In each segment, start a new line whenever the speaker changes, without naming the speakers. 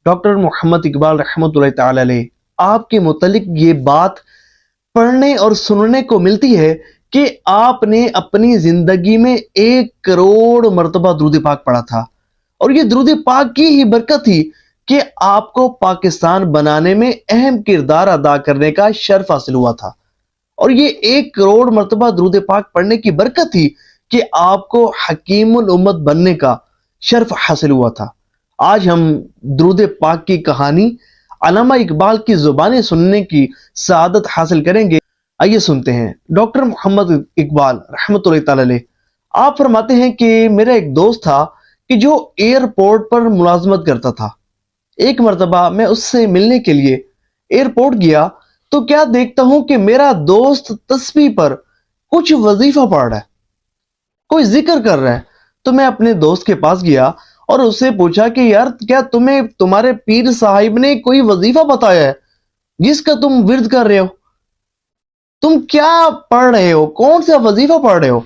Doctor محمد اقبال رحمۃ اللہ تعالی علیہ، آپ کے متعلق یہ بات پڑھنے اور سننے کو ملتی ہے کہ آپ نے اپنی زندگی میں 1 کروڑ مرتبہ درود پاک پڑھا تھا، اور یہ درود پاک کی ہی برکت تھی کہ آپ کو پاکستان بنانے میں اہم کردار ادا کرنے کا شرف حاصل ہوا تھا، اور یہ 1 کروڑ مرتبہ درود پاک پڑھنے کی برکت تھی کہ آپ کو حکیم الامت بننے کا شرف حاصل ہوا تھا۔ آج ہم درود پاک کی کہانی علامہ اقبال کی زبانیں سننے کی سعادت حاصل کریں گے۔ آئیے سنتے ہیں۔ ڈاکٹر محمد اقبال رحمۃ اللہ تعالی علیہ، آپ فرماتے ہیں کہ میرا ایک دوست تھا کہ جو ایئرپورٹ پر ملازمت کرتا تھا۔ ایک مرتبہ میں اس سے ملنے کے لیے ایئرپورٹ گیا تو کیا دیکھتا ہوں کہ میرا دوست تسبیح پر کچھ وظیفہ پڑھ رہا ہے، کوئی ذکر کر رہا ہے۔ تو میں اپنے دوست کے پاس گیا اور اس سے پوچھا کہ یار کیا تمہیں تمہارے پیر صاحب نے کوئی وظیفہ بتایا ہے جس کا تم ورد کر رہے ہو؟ تم کیا پڑھ رہے ہو؟ کون سا وظیفہ پڑھ رہے ہو؟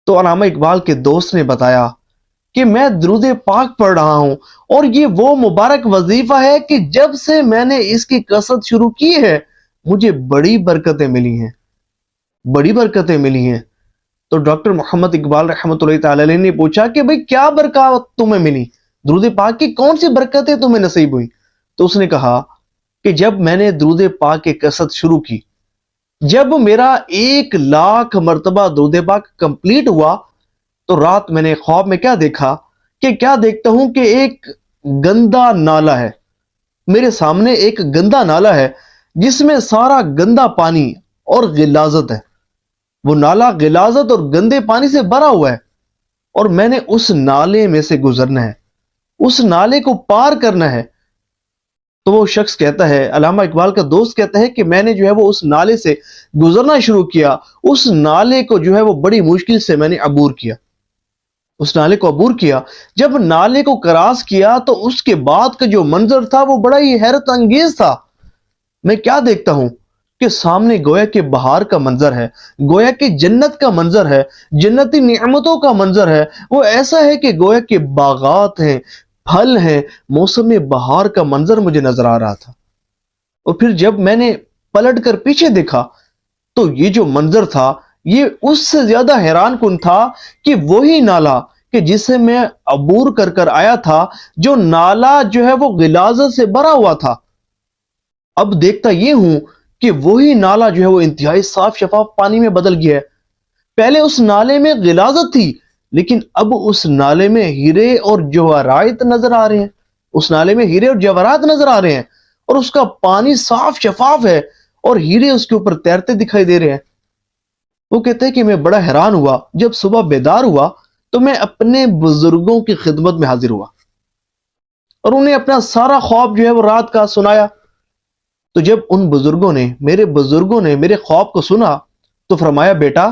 تو علامہ اقبال کے دوست نے بتایا کہ میں درود پاک پڑھ رہا ہوں، اور یہ وہ مبارک وظیفہ ہے کہ جب سے میں نے اس کی کثرت شروع کی ہے مجھے بڑی برکتیں ملی ہیں، بڑی برکتیں ملی ہیں۔ تو ڈاکٹر محمد اقبال رحمۃ اللہ تعالی علیہ نے پوچھا کہ بھئی کیا برکات تمہیں ملی؟ درود پاک کی کون سی برکتیں تمہیں نصیب ہوئی؟ تو اس نے کہا کہ جب میں نے درود پاک کی کثرت شروع کی، جب میرا 1 لاکھ مرتبہ درود پاک کمپلیٹ ہوا تو رات میں نے خواب میں کیا دیکھا کہ کیا دیکھتا ہوں کہ ایک گندا نالا ہے، میرے سامنے ایک گندا نالا ہے جس میں سارا گندا پانی اور غلاظت ہے۔ وہ نالا غلاظت اور گندے پانی سے بھرا ہوا ہے، اور میں نے اس نالے میں سے گزرنا ہے، اس نالے کو پار کرنا ہے۔ تو وہ شخص کہتا ہے، علامہ اقبال کا دوست کہتا ہے کہ میں نے جو ہے وہ اس نالے سے گزرنا شروع کیا۔ اس نالے کو جو ہے وہ بڑی مشکل سے میں نے عبور کیا، اس نالے کو عبور کیا۔ جب نالے کو کراس کیا تو اس کے بعد کا جو منظر تھا وہ بڑا ہی حیرت انگیز تھا۔ میں کیا دیکھتا ہوں کہ سامنے گویا کہ بہار کا منظر ہے، گویا کہ جنت کا منظر ہے، جنتی نعمتوں کا منظر ہے۔ وہ ایسا ہے کہ گویا کہ باغات ہیں، پھل ہیں، موسم بہار کا منظر مجھے نظر آ رہا تھا۔ اور پھر جب میں نے پلٹ کر پیچھے دیکھا تو یہ جو منظر تھا یہ اس سے زیادہ حیران کن تھا کہ وہی نالا کہ جسے میں عبور کر کر آیا تھا، جو نالا جو ہے وہ غلاظت سے بھرا ہوا تھا، اب دیکھتا یہ ہوں کہ وہی نالا جو ہے وہ انتہائی صاف شفاف پانی میں بدل گیا ہے۔ پہلے اس نالے میں غلاظت تھی، لیکن اب اس نالے میں ہیرے اور جواہرات نظر آ رہے ہیں، اس نالے میں ہیرے اور جواہرات نظر آ رہے ہیں، اور اس کا پانی صاف شفاف ہے اور ہیرے اس کے اوپر تیرتے دکھائی دے رہے ہیں۔ وہ کہتے ہیں کہ میں بڑا حیران ہوا، جب صبح بیدار ہوا تو میں اپنے بزرگوں کی خدمت میں حاضر ہوا اور انہیں اپنا سارا خواب جو ہے وہ رات کا سنایا۔ تو جب ان بزرگوں نے میرے خواب کو سنا تو فرمایا، بیٹا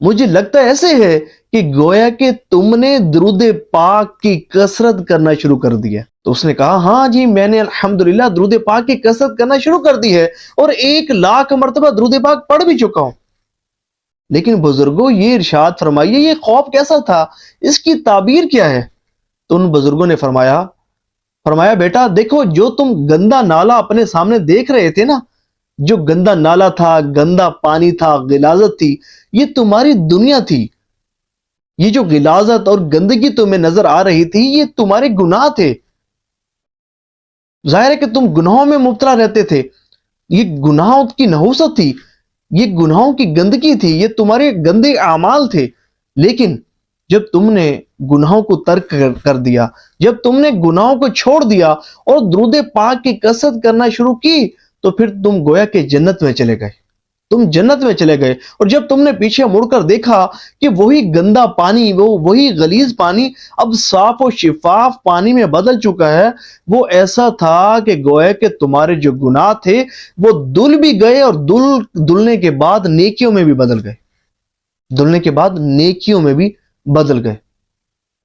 مجھے لگتا ایسے ہے کہ گویا کہ تم نے درود پاک کی کثرت کرنا شروع کر دی ہے۔ تو اس نے کہا، ہاں جی میں نے الحمدللہ درود پاک کی کثرت کرنا شروع کر دی ہے، اور 1 لاکھ مرتبہ درود پاک پڑھ بھی چکا ہوں۔ لیکن بزرگوں یہ ارشاد فرمائیے یہ خواب کیسا تھا، اس کی تعبیر کیا ہے؟ تو ان بزرگوں نے فرمایا بیٹا دیکھو، جو تم گندا نالا اپنے سامنے دیکھ رہے تھے نا، جو گندا نالا تھا، گندا پانی تھا، غلاظت تھی، یہ تمہاری دنیا تھی۔ یہ جو غلاظت اور گندگی تمہیں نظر آ رہی تھی یہ تمہارے گناہ تھے۔ ظاہر ہے کہ تم گناہوں میں مبتلا رہتے تھے، یہ گناہوں کی نحوست تھی، یہ گناہوں کی گندگی تھی، یہ تمہارے گندے اعمال تھے۔ لیکن جب تم نے گناہوں کو ترک کر دیا، جب تم نے گناہوں کو چھوڑ دیا اور درود پاک کی کثرت کرنا شروع کی تو پھر تم گویا کہ جنت میں چلے گئے، تم جنت میں چلے گئے۔ اور جب تم نے پیچھے مڑ کر دیکھا کہ وہی گندا پانی، وہی غلیظ پانی اب صاف و شفاف پانی میں بدل چکا ہے، وہ ایسا تھا کہ گویا کہ تمہارے جو گناہ تھے وہ دل بھی گئے، اور دلنے کے بعد نیکیوں میں بھی بدل گئے، دلنے کے بعد نیکیوں میں بھی بدل گئے،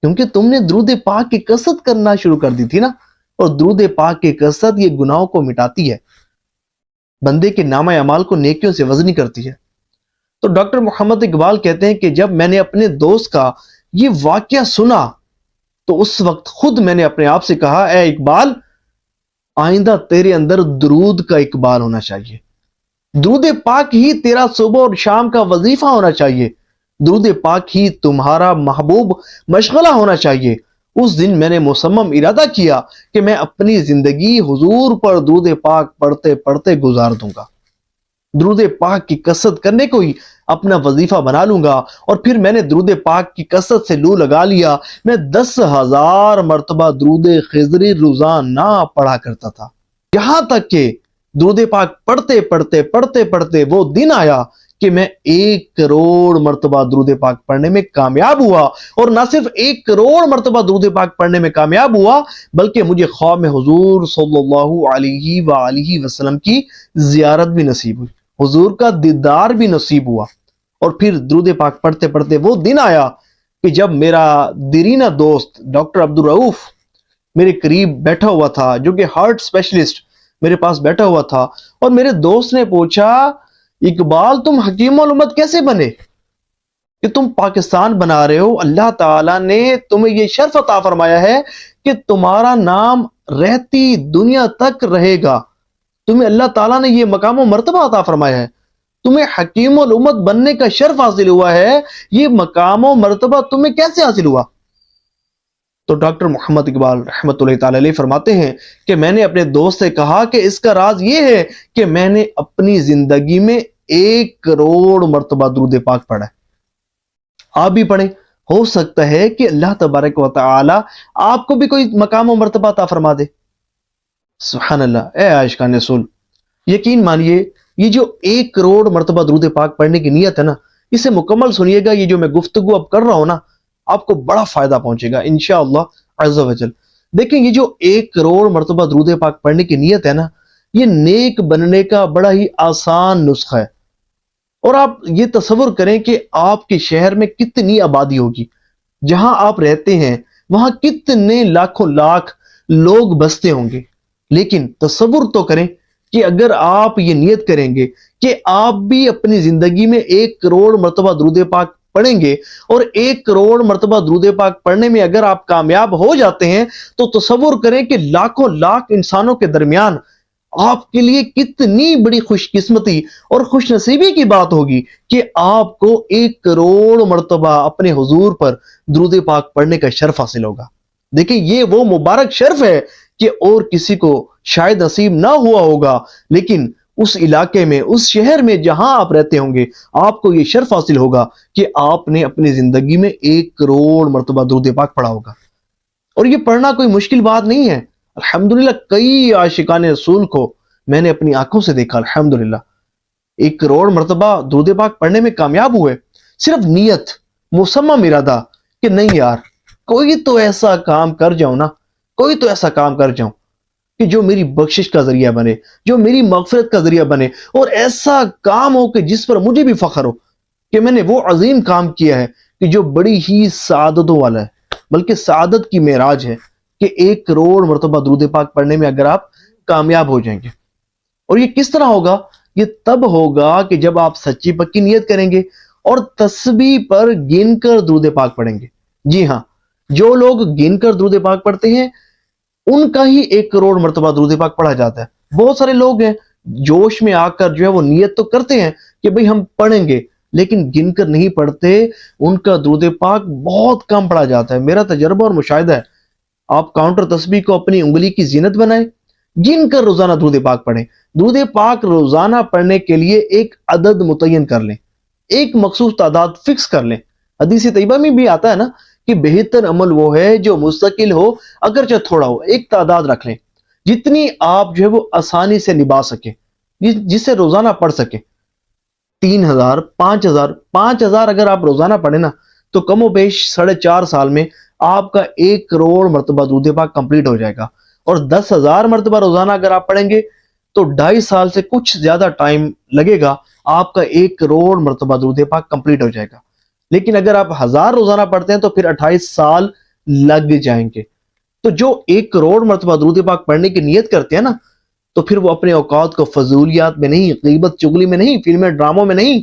کیونکہ تم نے درود پاک کی کثرت کرنا شروع کر دی تھی نا۔ اور درود پاک کی کثرت یہ گناہوں کو مٹاتی ہے، بندے کے نامہ اعمال کو نیکیوں سے وزنی کرتی ہے۔ تو ڈاکٹر محمد اقبال کہتے ہیں کہ جب میں نے اپنے دوست کا یہ واقعہ سنا تو اس وقت خود میں نے اپنے آپ سے کہا، اے اقبال، آئندہ تیرے اندر درود کا اقبال ہونا چاہیے، درود پاک ہی تیرا صبح اور شام کا وظیفہ ہونا چاہیے، درود پاک ہی تمہارا محبوب مشغلہ ہونا چاہیے۔ اس دن میں نے مصمم ارادہ کیا کہ میں اپنی زندگی حضور پر درود پاک پڑھتے پڑھتے گزار دوں گا، درود پاک کی کثرت کرنے کو ہی اپنا وظیفہ بنا لوں گا۔ اور پھر میں نے درود پاک کی کثرت سے لو لگا لیا، میں 10,000 مرتبہ درود خضری روزانہ پڑھا کرتا تھا، یہاں تک کہ درود پاک پڑھتے پڑھتے پڑھتے پڑھتے وہ دن آیا کہ میں 1 کروڑ مرتبہ درود پاک پڑھنے میں کامیاب ہوا، اور نہ صرف 1 کروڑ مرتبہ درود پاک پڑھنے میں کامیاب ہوا، بلکہ مجھے خواب میں حضور صلی اللہ علیہ وآلہ وسلم کی زیارت بھی نصیب ہوئی، حضور کا دیدار بھی نصیب ہوا۔ اور پھر درود پاک پڑھتے پڑھتے وہ دن آیا کہ جب میرا دیرینہ دوست ڈاکٹر عبدالرؤف میرے قریب بیٹھا ہوا تھا، جو کہ ہارٹ اسپیشلسٹ میرے پاس بیٹھا ہوا تھا، اور میرے دوست نے پوچھا، اقبال تم حکیم الامت کیسے بنے کہ تم پاکستان بنا رہے ہو؟ اللہ تعالیٰ نے تمہیں یہ شرف عطا فرمایا ہے کہ تمہارا نام رہتی دنیا تک رہے گا، تمہیں اللہ تعالیٰ نے یہ مقام و مرتبہ عطا فرمایا ہے، تمہیں حکیم الامت بننے کا شرف حاصل ہوا ہے، یہ مقام و مرتبہ تمہیں کیسے حاصل ہوا؟ تو ڈاکٹر محمد اقبال رحمۃ اللہ تعالی علیہ فرماتے ہیں کہ میں نے اپنے دوست سے کہا کہ اس کا راز یہ ہے کہ میں نے اپنی زندگی میں 1 کروڑ مرتبہ درود پاک پڑھا ہے۔ آپ بھی پڑھیں، ہو سکتا ہے کہ اللہ تبارک و تعالی آپ کو بھی کوئی مقام و مرتبہ عطا فرما دے۔ سبحان اللہ۔ اے عاشقان رسول، یقین مانیے یہ جو 1 کروڑ مرتبہ درود پاک پڑھنے کی نیت ہے نا، اسے مکمل سنیے گا، یہ جو میں گفتگو اب کر رہا ہوں نا، آپ کو بڑا فائدہ پہنچے گا انشاءاللہ عز و جل۔ دیکھیں یہ جو 1 کروڑ مرتبہ درود پاک پڑھنے کی نیت ہے نا، یہ نیک بننے کا بڑا ہی آسان نسخہ ہے۔ اور آپ یہ تصور کریں کہ آپ کے شہر میں کتنی آبادی ہوگی، جہاں آپ رہتے ہیں وہاں کتنے لاکھوں لاکھ لوگ بستے ہوں گے، لیکن تصور تو کریں کہ اگر آپ یہ نیت کریں گے کہ آپ بھی اپنی زندگی میں 1 کروڑ مرتبہ درود پاک پڑھیں گے، اور 1 کروڑ مرتبہ درود پاک پڑھنے میں اگر آپ کامیاب ہو جاتے ہیں، تو تصور کریں کہ لاکھوں لاکھ انسانوں کے درمیان آپ کے لیے کتنی بڑی خوش قسمتی اور خوش نصیبی کی بات ہوگی کہ آپ کو 1 کروڑ مرتبہ اپنے حضور پر درود پاک پڑھنے کا شرف حاصل ہوگا۔ دیکھیں یہ وہ مبارک شرف ہے کہ اور کسی کو شاید نصیب نہ ہوا ہوگا، لیکن اس علاقے میں، اس شہر میں جہاں آپ رہتے ہوں گے، آپ کو یہ شرف حاصل ہوگا کہ آپ نے اپنی زندگی میں 1 کروڑ مرتبہ درود پاک پڑھا ہوگا۔ اور یہ پڑھنا کوئی مشکل بات نہیں ہے، الحمدللہ کئی عاشقان رسول کو میں نے اپنی آنکھوں سے دیکھا، الحمدللہ 1 کروڑ مرتبہ درود پاک پڑھنے میں کامیاب ہوئے۔ صرف نیت، مصمم ارادہ کہ نہیں یار، کوئی تو ایسا کام کر جاؤں نا، کوئی تو ایسا کام کر جاؤں کہ جو میری بخشش کا ذریعہ بنے، جو میری مغفرت کا ذریعہ بنے، اور ایسا کام ہو کہ جس پر مجھے بھی فخر ہو کہ میں نے وہ عظیم کام کیا ہے کہ جو بڑی ہی سعادتوں والا ہے، بلکہ سعادت کی معراج ہے کہ 1 کروڑ مرتبہ درود پاک پڑھنے میں اگر آپ کامیاب ہو جائیں گے۔ اور یہ کس طرح ہوگا؟ یہ تب ہوگا کہ جب آپ سچی پکی نیت کریں گے اور تسبیح پر گن کر درود پاک پڑھیں گے۔ جی ہاں، جو لوگ گن کر درود پاک پڑھتے ہیں ان کا ہی 1 کروڑ مرتبہ درود پاک پڑھا جاتا ہے۔ بہت سارے لوگ ہیں جوش میں آ کر جو ہے وہ نیت تو کرتے ہیں کہ بھئی ہم پڑھیں گے، لیکن گن کر نہیں پڑھتے، ان کا درود پاک بہت کم پڑھا جاتا ہے۔ میرا تجربہ اور مشاہدہ ہے، آپ کاؤنٹر تسبیح کو اپنی انگلی کی زینت بنائیں، گن کر روزانہ درود پاک پڑھیں۔ درود پاک روزانہ پڑھنے کے لیے ایک عدد متعین کر لیں، ایک مخصوص تعداد فکس کر لیں۔ حدیث طیبہ میں بھی آتا ہے نا کہ بہتر عمل وہ ہے جو مستقل ہو، اگرچہ تھوڑا ہو، ایک تعداد رکھ لیں جتنی آپ جو ہے وہ آسانی سے نبھا سکیں، جسے روزانہ پڑھ سکیں۔ 3,000، 5,000 اگر آپ روزانہ پڑھیں نا، تو کم و بیش 4.5 سال میں آپ کا 1 کروڑ مرتبہ درود پاک کمپلیٹ ہو جائے گا۔ اور 10,000 مرتبہ روزانہ اگر آپ پڑھیں گے تو 2.5 سال سے کچھ زیادہ ٹائم لگے گا، آپ کا 1 کروڑ مرتبہ درود پاک کمپلیٹ ہو جائے گا۔ لیکن اگر آپ 1000 روزانہ پڑھتے ہیں تو پھر 28 سال لگ جائیں گے۔ تو جو 1 کروڑ مرتبہ درود پاک پڑھنے کی نیت کرتے ہیں نا، تو پھر وہ اپنے اوقات کو فضولیات میں نہیں، غیبت چغلی میں نہیں، فلمیں ڈراموں میں نہیں،